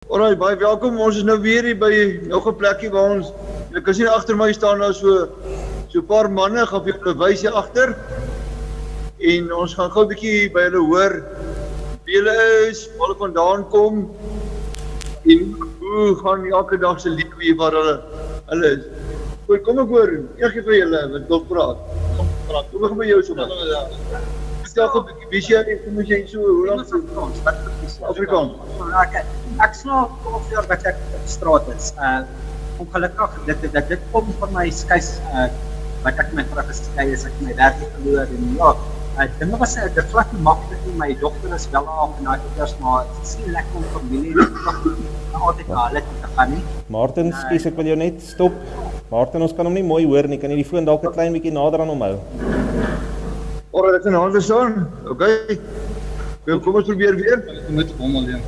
Alright, baie welkom. Ons is nou weer hier by nog 'n plekkie waar ons, jy kan sien agter my staan daar so 'n paar manne, gaan vir julle wys hier agter. En ons gaan gou 'n bietjie by hulle hoor wie hulle is, waar hulle vandaan kom en hoe gaan elke dag se lewe hier waar hulle is. Goed, kom ek hoor, ek gee vir julle wat wil praat. Kom ek by jou sommer. Stel gou 'n bietjie, wie jy, kom jy so, hoe lank Afrikaans? Ek slaap 12 jaar wat ek op straat is. Ongelukkig, dit kom van my skeis, wat ek my vrou geskei is, ek my werk verloor en ja, dinge was dit glad nie maklik nie. My dogter is wel af en eers maar dit is nie lekker om familie altyd na hulle te gaan nie. Martin, skus, ek wil jou net stop. Martin, ons kan hom nie mooi hoor nie. Kan jy die foon dalk 'n klein bietjie nader aan hom hou? Alright, ek kan hande staan. Okay. Kom ons probeer weer. Ek moet hom alleen.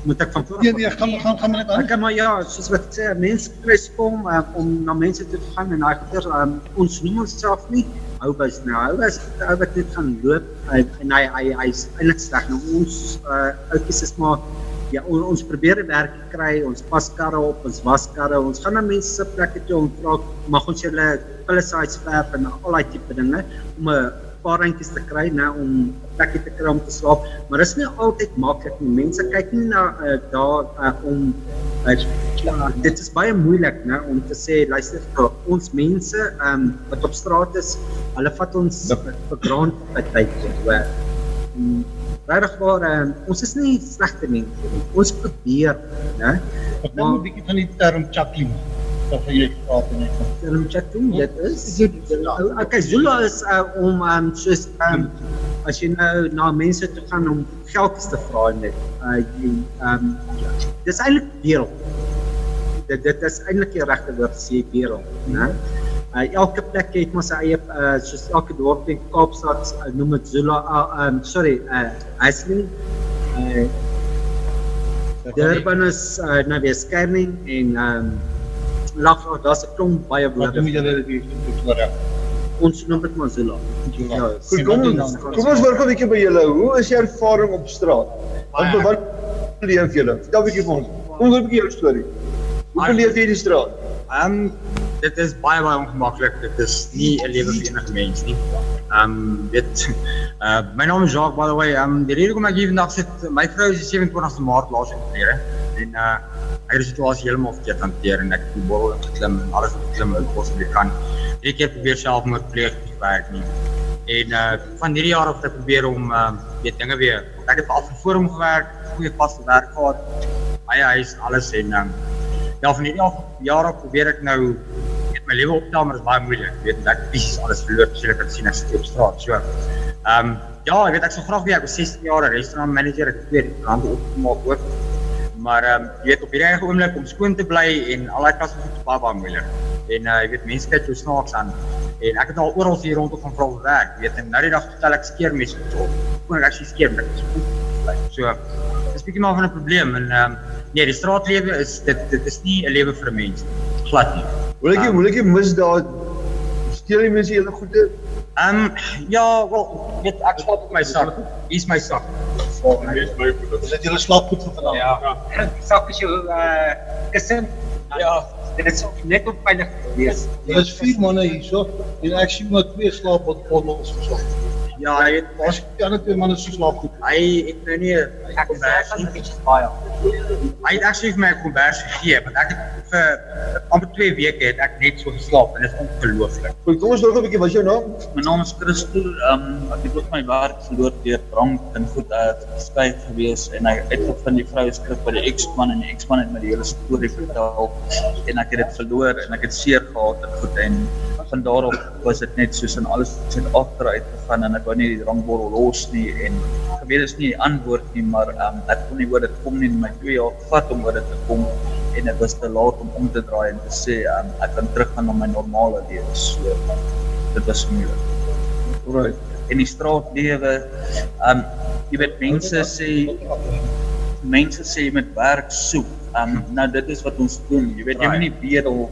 Moet ek van voor? Nee, gaan net aan. Ek maar ja, soos wat ek sê, mense kry kom om na mense toe te gaan en ons noem onsself nie Houbus nou. Houbus wat net gaan loop en hy is eintlik sleg. Nou ons oudjies is maar ja, ons probeer 'n werk kry, ons pas karre op, ons was karre, ons gaan na mense se plekke toe om vra, mag ons julle pellicides verf en al daai tipe dinge om 'n paar randjies te kry, om 'n plekkie te kry om te slaap, maar dit is nie altyd maklik nie. Mense kyk nie na om dit is baie moeilik, om te sê, luister, vir ons mense wat op straat is, hulle vat ons vir grond by tydjie. Regtig waar, ons is nie slegte mense nie. Ons probeer, Ek dink 'n bietjie van die term chuckling. Dat jy praat en ek. Term chuckling, dit is okay, Zulu is om soos as jy nou na mense toe gaan om geldjies te vra net. Dis eintlik deel. Dit is eintlik die regte woord sê deel, elke plek het maar sy eie soos elke dorp in Kaapstad noem dit Zulu, Huisling. Durban is nou weer Skerning en Laglaag, daar's 'n klomp baie woorde. Wat noem julle dit Pretoria? Ons noem dit maar Zulu. Ja, kom ons hoor gou 'n bietjie by julle. Hoe is jou ervaring op straat? Wat beleef julle? Vertel 'n bietjie vir ons. Kom hoor 'n bietjie jou storie. Hoe beleef jy die straat? Dit is baie ongemaklik. Dit is nie 'n lewe vir enige mens nie. My naam is Jacques, by the way. Die rede hoekom ek hier vandag sit, my vrou is die 27ste Maart laas oorlede en ek het die situasie heeltemal verkeerd hanteer en ek het die borrel ingeklim en alles geklim wat ek possibly kan. 3 keer probeer selfmoord pleeg, nie werk nie. En van hierdie jaar af het ek probeer om dinge weer. Ek het al vir Forum gewerk, goeie vaste werk gehad, baie huis, alles en ja, van hierdie jaar af probeer ek nou my lewe optel, maar dit is baie moeilik. Ek fisies alles verloor, soos ek kan sien as ek op straat. So, ja, ek sou graag weer, ek was 16 jaar 'n restaurant manager, ek het weer rande opgemaak ook. Maar op hierdie eie oomblik om skoon te bly en al die klasse goed baie moeilik. En mense kyk jou snaaks aan. En ek het al oral hier rondom van vrou gewerk, en nou die dag vertel ek skeermes op. Kon ek actually skeer met so, dit is bietjie maar van 'n probleem en nee, die straatlewe is dit is nie 'n lewe vir 'n mens. Glad nie. Hoe lyk jy misdaad? Steel die mense julle goede? Ja, wel, ek slaap op my sak. Hier is my sak. Is dit julle slaapgoed vir vandag? Ja. Die sak is jou kussen. Ja. Dit is net op veilig wees. Daar is 4 manne hierso en ek sien maar 2 slaapbottels versorg. Ja, hy het Ons die ander 2 manne so slaapgoed. hy het nou nie 'n kombers nie. Hy het actually vir my 'n kombers gegee, want ek het vir amper 2 weke het ek net so geslaap en dit is ongelooflik. Goed, kom ons hoor gou 'n bietjie, wat is jou naam? My naam is Christel, ek het ook my werk verloor deur drank en goed geskei gewees en hy uitgevind die vrou is terug by die ex-man en die ex-man het my die hele storie vertel en ek het dit verloor en ek het seer gehad en goed en van daarop was dit net soos en alles het agteruit gegaan en ek wou nie die drankbottel los nie en geweet is nie die antwoord nie, maar ek kon nie oor dit kom nie en my 2 jaar gevat om oor dit te kom en dit was te laat om te draai en te sê ek kan teruggaan na my normale lewe. So dit was moeilik. Alright. En die straatlewe, jy weet mense sê jy moet werk soek. Nou dit is wat ons doen. Jy weet, jy moet nie bedel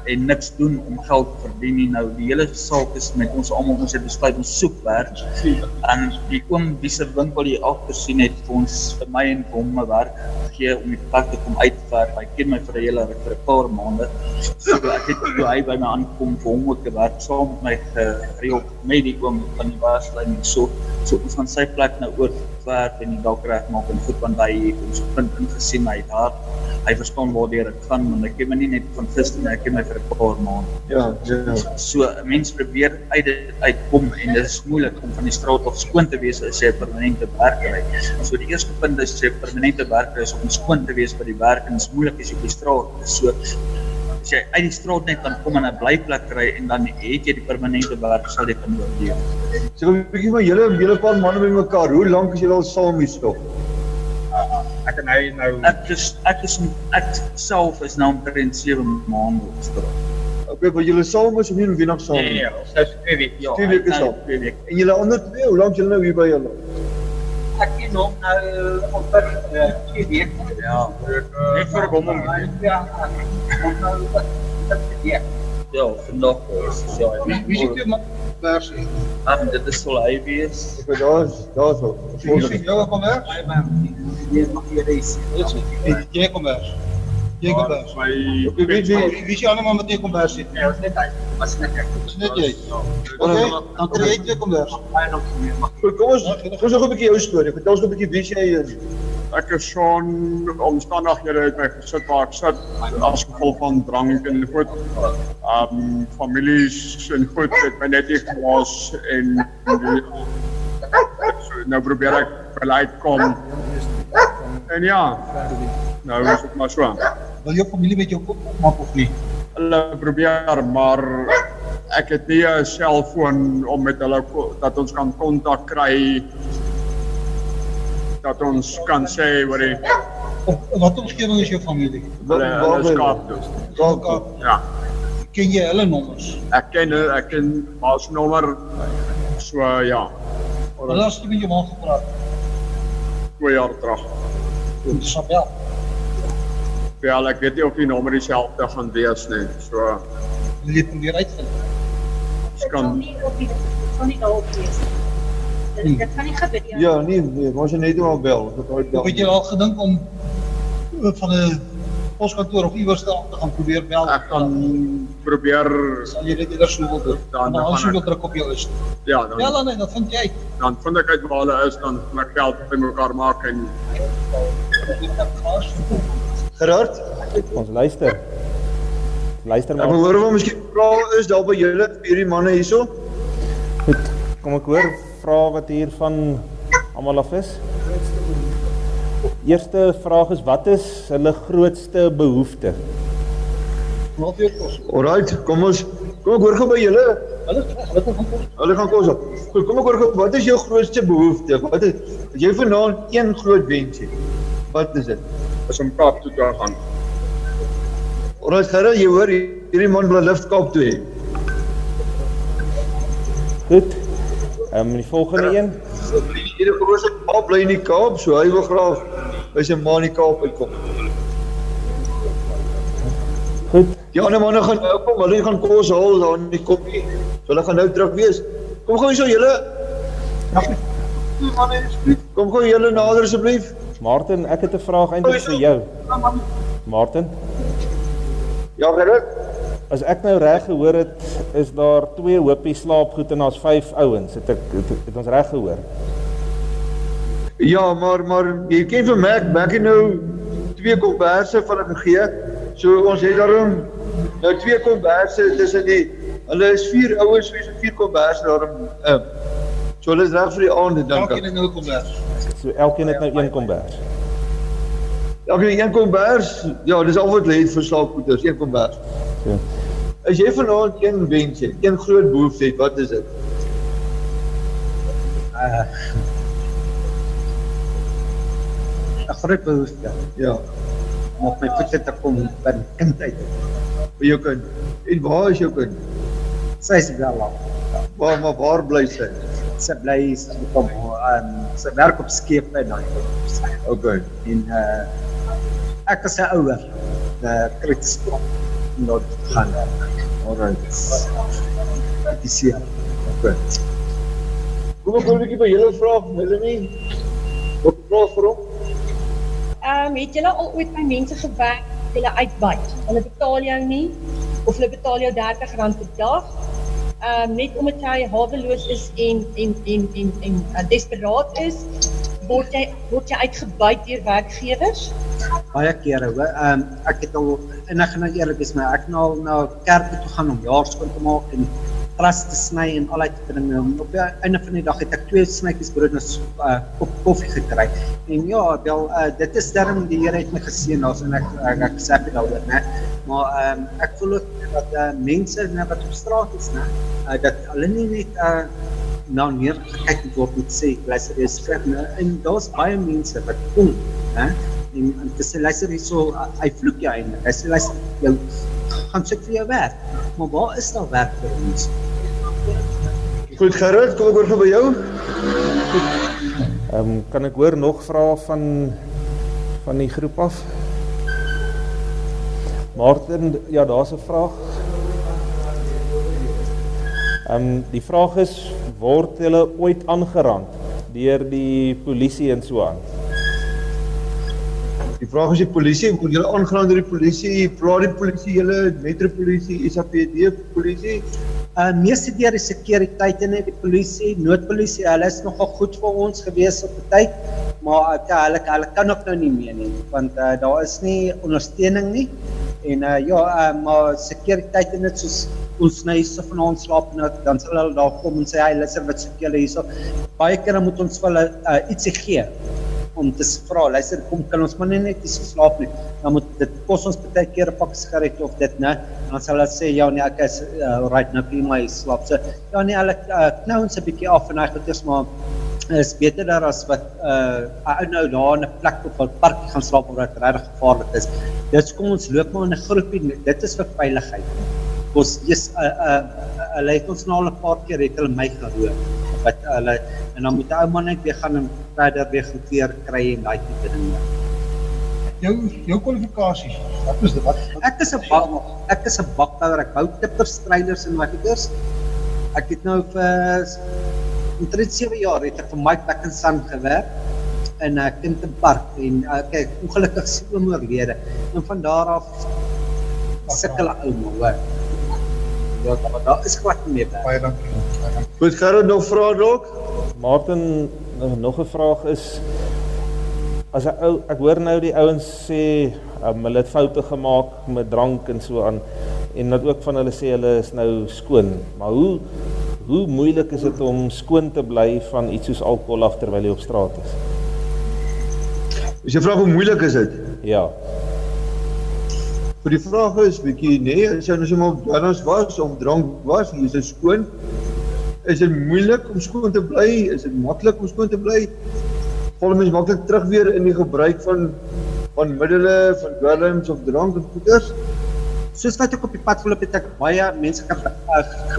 en niks doen om geld te verdien nie. Nou die hele saak is met ons almal, ons het besluit ons soek werk. En die oom wie se winkel jy agter sien het vir ons, vir my en vir hom 'n werk gegee om die plek te kom uitwerk. Hy ken my vir 'n paar maande. So ek het toe hy by my aankom vir hom ook te werk saam met my gereël met die oom van die waarsleiding. So ons gaan sy plek nou oorwerk en die dak regmaak en goed, want hy het ons punt ingesien, hy verstaan waartoe dit gaan, want ek ken my nie net van gister nie, ek ken my vir 'n paar maande. Ja. So 'n mens probeer uit dit uitkom en dit is moeilik om van die straat af skoon te wees as jy 'n permanente werk kry. So die eerste punt is jy 'n permanente werk kry is om skoon te wees by die werk en dit is moeilik as jy op die straat is. So as jy uit die straat net kan kom en 'n blyplek kry en dan het jy die permanente werk, sal jy kan oorleef. So 'n bietjie van julle paar manne by mekaar. Hoe lank is julle al saam hier stop? Ek en hy nou Ek self is nou omtrent 7 maande op straat. Okay, wat julle saam is of nie nog saam? Nee, ons is 2 weke, ja. 2 weke saam. 2 weke. En julle ander twee, hoe lank julle nou hier by julle? Ek ken hom nou amper 2 weke. Ja, net vir hom om Ja, ons nou Ja, vandag is Wie is die versie? dit is sal hy wees. Ek weet daar's wel. Wie is jou kommers? Jy mag hier reis. Jy kommers. Jy kommers. Okay, wie Wie is die ander man wat jy kommers het? Ja, ons net hy. Was net ek. Dis net jy. Okay, dan kry jy 2 kommers. Baie nog meer mag. Goed, kom ons nog 'n bietjie jou storie. Vertel ons 'n bietjie wie jy is. Ek is Sean, omstandighede het my gesit waar ek sit as gevolg van drank en goed. Families en goed het my net nie gewas en nou probeer ek wel uitkom. En ja, nou is dit maar so. Wil jou familie met jou kop maak of nie? Hulle probeer, maar ek het nie 'n selfoon om met hulle dat ons kan kontak kry. Dat ons kan sê Wat omgewing is jou familie? hulle is Kaap dus. Kaap. Ja. Ken jy hulle nommers? Ek ken Maas nommer, so ja, Hulle het met jou man gepraat. 2 jaar terug. Isabel. Ja, ek weet nie of die nommer dieselfde gaan wees nie, so Wil jy probeer uitvind? ons kan, sal nie daarop wees. Dit kan nie gebeur. Ja, nee, maar as jy net maar bel. Of het jy al gedink om van 'n poskantoor of iewers te gaan probeer bel? ek gaan probeer, Sal jy dit eerder so wil doen? Dan Dan gaan sou ek- jy druk op jou is. ja, Bel dan aan en dan vind jy uit. vind ek uit waar hulle is, dan kan ek geld by mekaar maak en Gerard, Ons luister. Luister ek maar. wil hoor of miskien vrae is daar by julle hierdie manne hierso. Goed, kom ek hoor vrae wat hier van almal af is. Eerste vraag is, wat is hulle grootste behoefte? Wat jy kos? Alright, kom ek hoor gou by julle. Hulle gaan kos op. Goed, kom ek hoor gou, wat is jou grootste behoefte? Wat is as jy vanaand een groot wens het? Wat is dit? is om Kaap toe te gaan. Alright, Gerard, jy hoor hierdie man wil 'n lift Kaap toe hê. Goed. Die volgende een. Hierdie grootste pa bly in die Kaap, so hy wil graag by sy ma in die Kaap uitkom. Goed. Die ander manne gaan nou kom, hulle gaan kos haal daar in die koppie. So hulle gaan nou terug wees. Kom gou hierso julle. Kom gou julle nader asseblief. Martin, ek het 'n vraag eintlik vir jou. Martin, Ja, Gerard. as ek nou reg gehoor het, is daar 2 hoopie slaapgoed en daar's 5 ouens. Het ons reg gehoor? Ja, maar jy ken vir Mac het nou 2 komberse van hom gegee. So ons het daarom nou 2 komberse tussen die hulle is 4 ouens, so is 4 komberse daarom. So hulle is reg vir die aand dink Elkeen ek. het nou 'n kombers. So elkeen het nou 1 kombers. Elkeen 1 kombers. Ja, dis al wat hulle het vir slaapgoeders, 1 kombers. So. As jy vanaand een wens het, een groot behoefte het, wat is dit? 'n Groot behoefte Ja, om op my voete te kom by my kind uit. vir jou kind. En waar is jou kind? Sy is wel al. Maar waar bly sy? Sy bly op sy werk op skepe en daai. Okay. En ek as 'n ouer, krities om daar te gaan. Alright. Dit is hier. Goed. Kom ek 'n bietjie by julle vraag, Melanie. Wat vraag vir hom? Het julle al ooit by mense gewerk wat julle uitbuit? Hulle betaal jou nie, of hulle betaal jou R30 per dag, net omdat jy haweloos is en desperaat is, word jy uitgebuit deur werkgewers? Baie kere hoor, ek het al, en ek gaan nou eerlik wees, maar ek het al na kerke toe gaan om jaarskoon te maak en gras te sny en al die dinge. Op die einde van die dag het ek 2 snytjies brood en 'n kop koffie gekry. En ja, wel, dit is daarom die Here het my geseën as en ek sê dit daaroor, né? Maar ek voel ook dat mense wat op straat is, né, dat hulle nie net nou neergekyk word met sê luister jy skryf, en daar's baie mense wat kom, né? En te sê luister hierso, hy vloek jou eintlik. Hy sê luister jou gaan soek vir jou werk. Maar waar is daar werk vir ons? Goed Gerard, kom ek oor by jou? Kan ek hoor nog vrae van die groep af? Martin, ja, daar's 'n vraag. Die vraag is, word julle ooit aangerand deur die polisie en so aan? Die vraag is die polisie, word julle aangerand deur die polisie, vra die polisie julle, metropolisie, SAPD polisie? Meeste deur die sekuriteite net die polisie, noodpolisie, hulle is nogal goed vir ons gewees op die tyd, maar hulle kan ook nou nie meer nie, want daar is nie ondersteuning nie, en maar sekuriteite net soos ons nou hierso vanaand slaap en dan sal hulle daar kom en sê, hey, luister, wat soek julle hierso? Baie kere moet ons vir hulle ietsie gee, om te vra, luister, kom, kan ons maar net hierso slaap nie, dan moet dit kos ons baie keer 'n pak sigaret of dit, né, dan sal hulle sê, ja nee, ek is, right, nou kan jy maar slaap, so, ja nee, hulle knou ons 'n bietjie af en hy goed is, maar is beter daar as wat nou daar in 'n plek of 'n parkie gaan slaap waar dit regtig gevaarlik is. Dit kom ons loop maar in 'n groepie, dit is vir veiligheid. Ons hulle het ons nou al 'n paar keer het hulle my geroep. Wat hulle en dan moet die ou man net weer gaan en verder weer goedkeur kry en daai tipe dinge. Jou kwalifikasies. Wat is dit? Ek is 'n bakbouer, ek bou tippers, treilers en watters. Ek het nou vir omtrent 7 jaar het ek vir Mike Back and Son gewerk in 'n kinderpark en kyk, ongelukkig sy oom oorlede. En van daar af sukkel ouma, hoor. Ja, maar daar is glad nie meer werk. Baie dankie. Goed, Gerard, nog vrae dalk? Martin, nog 'n vraag is, as 'n ou, ek hoor nou die ouens sê, hulle het foute gemaak met drank en so aan, en dat ook van hulle sê hulle is nou skoon, maar hoe moeilik is dit om skoon te bly van iets soos alkohol af terwyl jy op straat is? Is jy vraag hoe moeilik is dit? Ja. Vir die vraag is, bietjie, nee, as jy nou sommer op dwelms was, of drank was, is dit skoon? Is dit moeilik om skoon te bly? Is dit maklik om skoon te bly? Val mens maklik terug weer in die gebruik van middele, van dwelms of drank en goeders? Soos wat ek op die pad geloop het, ek baie mense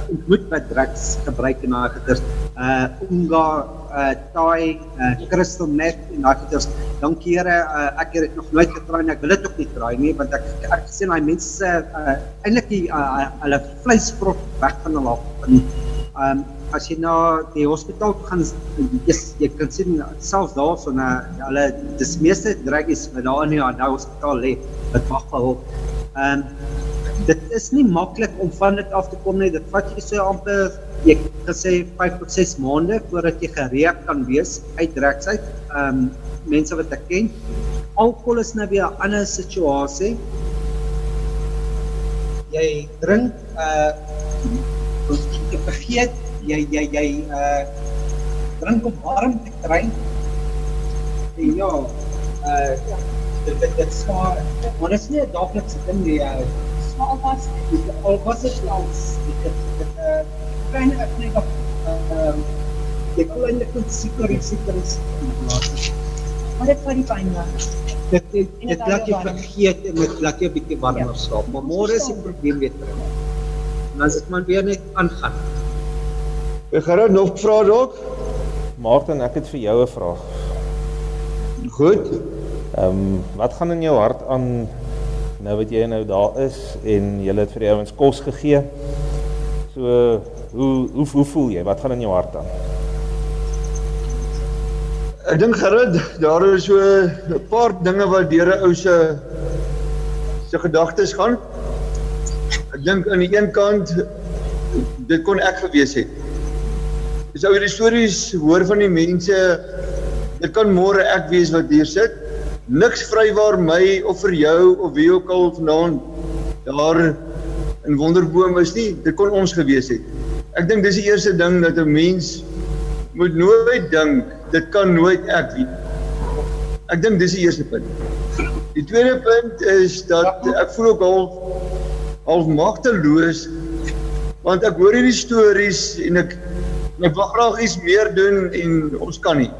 ontmoet met drugs gebruik en daai goeders, Unga, Thai, Crystal Meth en daai goeders. Dankie Here, ek het dit nog nooit getraai en ek wil dit ook nie traai nie, want ek sien daai mense eintlik hulle vleisvrot weg van hulle af. As jy na die hospitaal toe gaan, jy kan sien, selfs daar so hulle, dis meeste druggies wat daar in die hospitaal lê, wat wag vir hulp. Dit is nie maklik om van dit af te kom nie, dit vat jy so amper, jy kan sê 5 tot 6 maande voordat jy gereed kan wees uit drugs uit, mense wat ek ken. Alkohol is nou weer 'n ander situasie. Jy drink, jy vergeet, jy drink om warm te kry, en ja, dit is maar dit is nie 'n daaglikse ding nie, al was dit langs, dit kleine effek op, jy voel eintlik net seker, Maar dit vat die pyn weg. Dit laat jy vergeet en dit laat jy 'n bietjie warmer slaap, maar môre is die probleem weer terug. En as dit maar weer net aangaan. Gerard, nog vrae dalk? Martin, ek het vir jou 'n vraag. Goed. Wat gaan in jou hart aan, nou wat jy nou daar is, en jy het vir die ouens kos gegee, so, hoe voel jy, wat gaan in jou hart aan? Ek dink Gerrit, daar is so 'n paar dinge wat deur 'n ou se gedagtes gaan. Ek dink aan die een kant, dit kon ek gewees het. As ou hierdie stories hoor van die mense, dit kan môre ek wees wat hier sit. Niks vrywaar my of vir jou of wie ook al vanaand daar in Wonderboom is nie, dit kon ons gewees het. Ek dink dis die eerste ding dat 'n mens moet nooit dink, dit kan nooit ek wees. Ek dink dis die eerste punt. Die tweede punt is dat ek voel ook half magteloos, want ek hoor hierdie stories en ek wil graag iets meer doen en ons kan nie.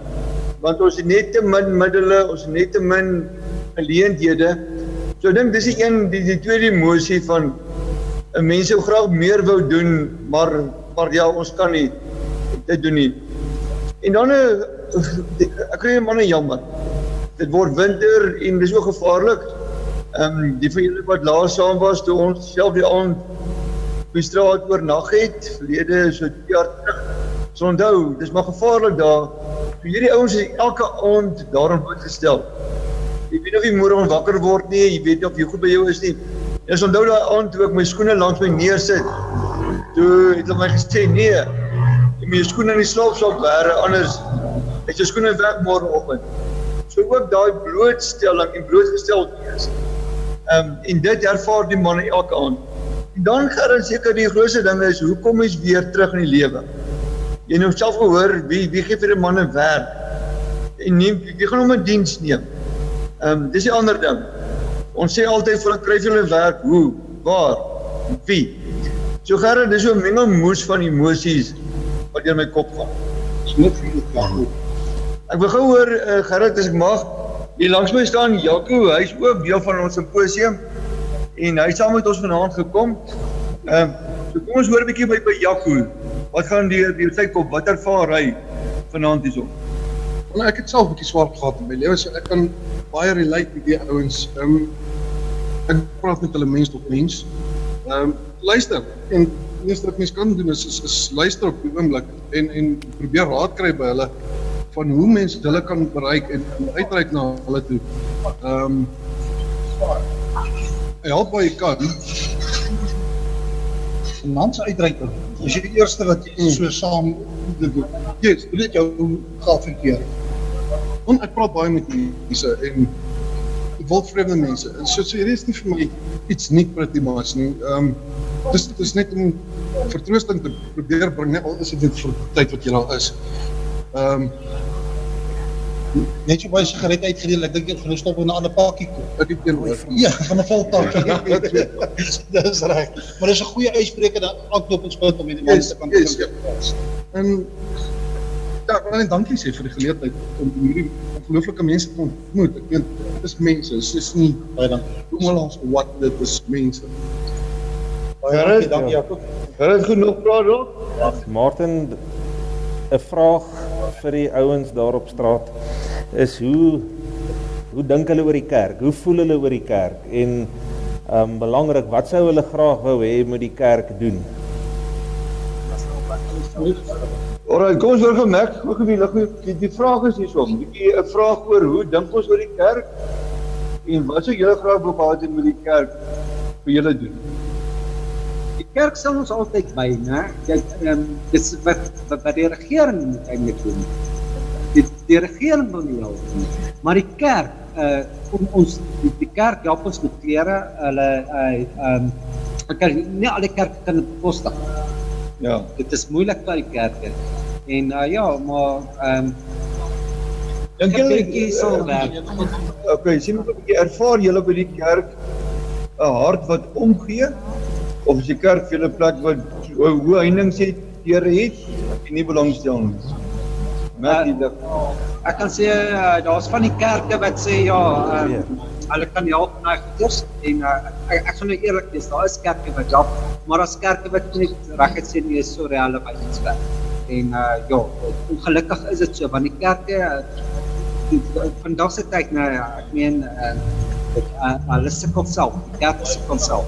Want ons het net te min middele, ons het net te min geleenthede. So ek dink dis die tweede emosie van 'n mens sou graag meer wou doen, maar ja, ons kan nie dit doen nie. En dan ek kry manne jammer. Dit word winter en dis ook gevaarlik. Die van julle wat laas saam was toe ons self die aand op die straat oornag het, verlede so 2 jaar terug. So onthou, dis maar gevaarlik daar. So hierdie ouens is elke aand daarom uitgestel. Jy weet of jy môre wakker word nie, jy weet nie of jy goed by jou is nie. En so onthou daai aand toe ek my skoene langs my neersit, toe het hulle my gesê, nee, jy moet jou skoene in die slaapsak bære, anders het jou skoene weg môreoggend. So ook daai blootstelling en blootgestel wees. En dit ervaar die manne elke aand. En dan gaan seker die grootste ding is, hoe kom ons weer terug in die lewe? Jy nou self gehoor, wie gee vir die manne werk? En wie gaan hom in diens neem? Dis die ander ding. Ons sê altyd, vir kry vir hulle werk, hoe, waar, wie? So Gerrit, dis so 'n mengelmoes van emosies wat deur my kop gaan. Ek wil gou hoor, Gerrit, as ek mag, hier langs my staan Jaco, hy is ook deel van ons simposium, en hy het saam met ons vanaand gekom. So kom ons hoor 'n bietjie by Jaco, wat gaan deur sy kop, wat ervaar hy vanaand hierso? Nou, ek het self 'n bietjie swaar gehad in my lewe, so ek kan baie relate met die ouens. Ek praat met hulle mens tot mens. Luister, en die eerste wat mens kan doen is luister op die oomblik en probeer raad kry by hulle van hoe mens hulle kan bereik en uitreik na hulle toe. Help waar jy kan. En dan se uitreiking, is jy die eerste wat so saam doen. Yes, dit jou geaffekteer. Want ek praat baie met mense en wildvreemde mense. En so hier is nie vir my iets nie pretty much nie. Dis net om vertroosting te probeer bring, net al is dit vir tyd wat jy daar is. Net so baie sigaret uitgedeel, ek dink ek gaan stop in 'n ander pakkie koop. Ek het een oor. Ja, van 'n vol pakkie. Dis reg. Maar dis 'n goeie uitspreker dan aanknopingspunt om die mense te kan doen. En ja, ek wil net dankie sê vir die geleentheid om hierdie ongelooflike mense te ontmoet. Ek weet, dit is mense, dit is nie baie dankie. Hoe ons wat dit is mense. Baie dankie Jaco. Gerrit, genoeg praat hoor. Martin, 'n vraag vir die ouens daar op straat is hoe dink hulle oor die kerk? Hoe voel hulle oor die kerk? En belangrik, wat sou hulle graag wou hê moet die kerk doen? Alright, kom ons hoor gemerk, die vraag is hierso, 'n vraag oor hoe dink ons oor die kerk en wat sou julle graag wou gehad het met die kerk vir julle doen? Die kerk sal ons altyd by, né? Dis wat die regering moet eintlik doen. Die regering wil nie help nie, maar die kerk, die kerk help ons met klere, nie alle kerke kan dit bekostig. Ja. Dit is moeilik by die kerke. En ja, maar dink jy sal werk. Okay, sien moet 'n bietjie ervaar julle by die kerk 'n hart wat omgee, of is die kerk vir 'n plek wat hoe heining sê Here het en nie belangstel nie. Ek kan sê daar's van die kerke wat sê hulle kan help na goeders en ek gaan nou eerlik wees, daar is kerke wat help, maar as kerke wat net reguit sê nie is so relevant iets werk. En ongelukkig is dit so, want die kerke vandag se tyd, nou, ek meen, hulle sukkel self, die kerk sukkel self.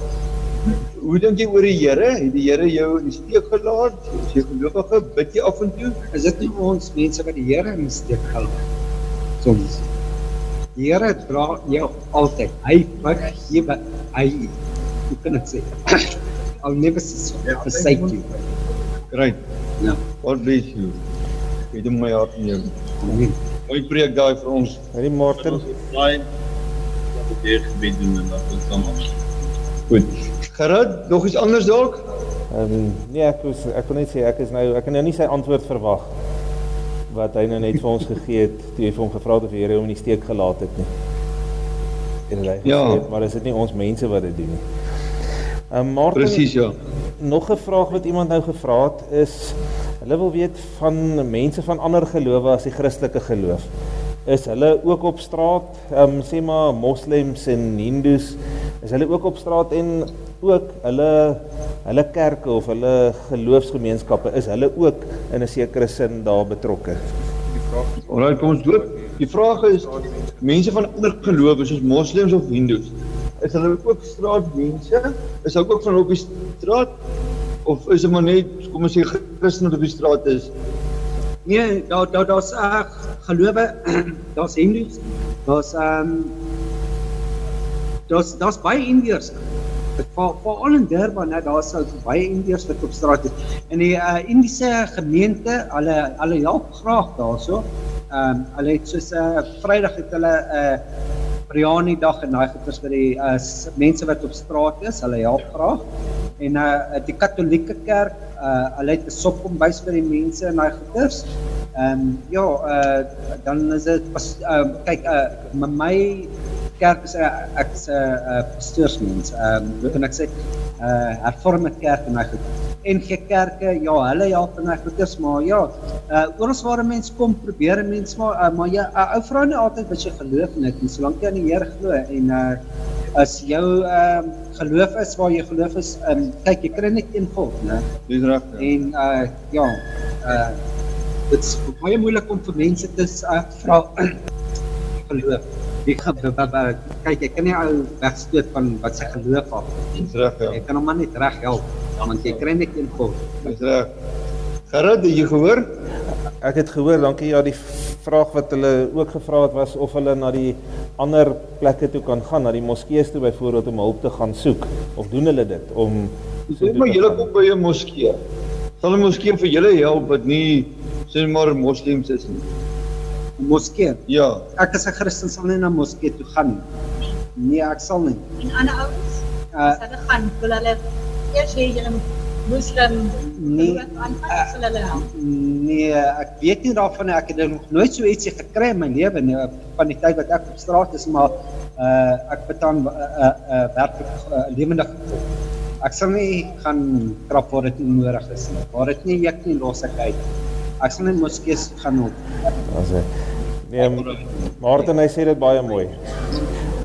Hoe dink jy oor die Here? Het die Here jou in die steek gelaat? As jy gelowige, bid jy af en toe? Is dit nie ons mense wat die Here in die steek gelaat? Soms. Die Here dra jou altyd. Hy vergewe, hoe kan ek sê? I'll never forsake you. Great. Ja. God bless you. Ek het in my hart neem. Mooi preek daai vir ons. Hierdie Martin. Goed. Gerard, nog iets anders dalk? Nee, ek wil net sê, ek kan nou nie sy antwoord verwag, wat hy nou net vir ons gegee het, toe hy vir hom gevra het of die Here hom in die steek gelaat het nie. En hy gesê het, maar is dit nie ons mense wat dit doen nie. Martin, Presies, ja. Nog 'n vraag wat iemand nou gevra het is, hulle wil weet van mense van ander gelowe as die Christelike geloof. Is hulle ook op straat, sê maar moslems en hindoes, is hulle ook op straat en ook hulle kerke of hulle geloofsgemeenskappe, is hulle ook in 'n sekere sin daar betrokke? Alright, kom ons doop. Die vraag is, mense van ander gelowe, soos moslems of hindoes, is hulle ook straatmense? Is hulle ook van op die straat? Of is dit maar net, kom ons sê, Christen wat op die straat is? Nee, daar's gelowe, daar's hindoes, daar's baie Indiërs. Veral in Durban, daar's baie Indiërs wat op straat is. En die Indiese gemeente, hulle help graag daarso. Hulle het soos Vrydag het hulle biryani dag en daai goeders vir die mense wat op straat is, hulle help graag. En die Katolieke kerk, hulle het 'n sopkombuis vir die mense en daai goeders. Dan is dit kyk, my kerk is ek is 'n pastoorsmens. Hoe kan ek sê, hervormde kerk en daai goeders. NG kerke, ja, hulle help en daai goeders, maar ja, oral waar 'n mens kom, probeer 'n mens maar jy ou vra nie altyd wat jy geloof in het nie, solank jy aan die Here glo en as jou geloof is waar jy geloof is, kyk, jy kry net een God, né? Dis reg. En dit is baie moeilik om vir mense te vra geloof. Kyk, jy kan nie ou wegstoot van wat sy geloof af. Dis reg, ja. Jy kan hom maar net reg help, want jy kry net een God. Dis reg. Gerard, het jy gehoor? Ek het gehoor, dankie. Ja, die vraag wat hulle ook gevra het was of hulle na die ander plekke toe kan gaan, na die moskees toe byvoorbeeld om hulp te gaan soek. Of doen hulle dit om Sê maar julle kom by 'n moskee. Sal 'n moskee vir julle help wat nie sê maar moslems is nie? Moskee? Ja. Ek as 'n Christen sal nie na moskee toe gaan nie. Nee, ek sal nie. En ander ouens, as hulle gaan, wil hulle eers hê julle moslim aanvat, sal hulle help? Nee, ek weet nie daarvan, ek het nog nooit so ietsie gekry in my lewe nie, van die tyd wat ek op straat is, maar ek betaan werklik lewendig gevolg. Ek sal nie gaan trap waar dit nie nodig is nie, waar dit nie ek nie los ek uit. Ek sal net moskees gaan op. Nee, Martin, hy sê dit baie mooi.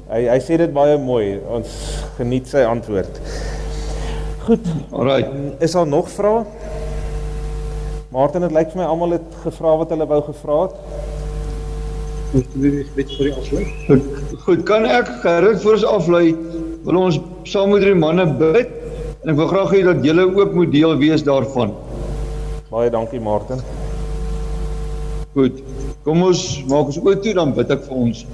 Hy sê dit baie mooi, ons geniet sy antwoord. Goed, alright. Is daar nog vrae? Martin, het lyk vir my almal het gevra wat hulle wou gevra het. Goed, kan ek Gerrit voor ons aflei, wil ons saam met die manne bid, en ek wil graag hê dat julle ook moet deel wees daarvan. Baie dankie, Martin. Goed, kom ons maak ons oë toe, dan bid ek vir ons.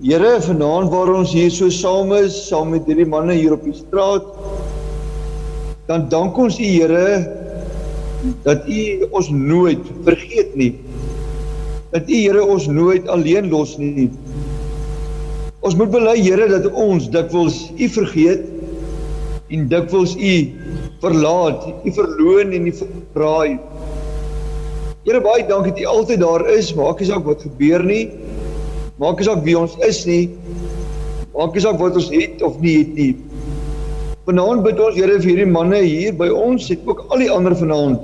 Here, vanaand waar ons hier so saam is, saam met hierdie manne hier op die straat, dan dank ons U, Here, dat U ons nooit vergeet nie. Dat U, Here, ons nooit alleen los nie. Ons moet bely, Here, dat ons dikwels U vergeet en dikwels U verlaat, U verloon en U verraai. Here, baie dankie dat U altyd daar is, maak nie saak wat gebeur nie, maak nie saak wie ons is nie, maak nie saak wat ons het of nie het nie. Vanaand bid ons, Here, vir hierdie manne hier by ons, het ook al die ander vanaand,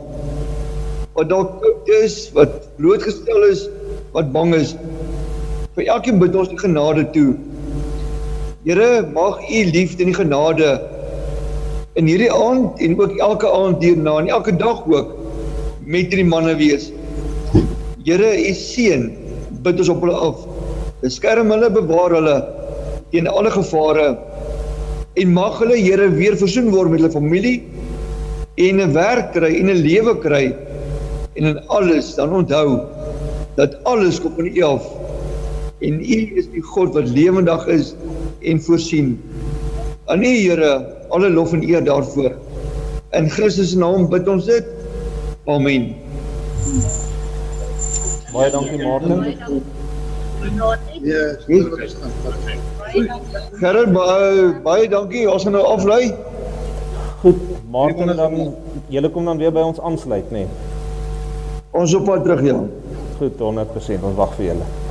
wat dalk koud is, wat blootgestel is, wat bang is. Vir elkeen bid ons die genade toe. Here, mag U liefde en die genade in hierdie aand en ook elke aand hierna en elke dag ook met hierdie manne wees. Here, U seën, bid ons op hulle af. Beskerm hulle, bewaar hulle teen alle gevare en mag hulle, Here, weer versoen word met hulle familie en 'n werk kry en 'n lewe kry en in alles dan onthou dat alles kom van U af en U is die God wat lewendig is en voorsien. Aan U, Here, alle lof en eer daarvoor. In Christus se naam bid ons dit. Amen. Baie dankie, Martin. Gerard, baie dankie. Ons gaan nou aflei. Goed, Martin, dan, julle kom dan weer by ons aansluit, nee? Ons op pad terug, ja. Goed, 100%, ons wag vir julle.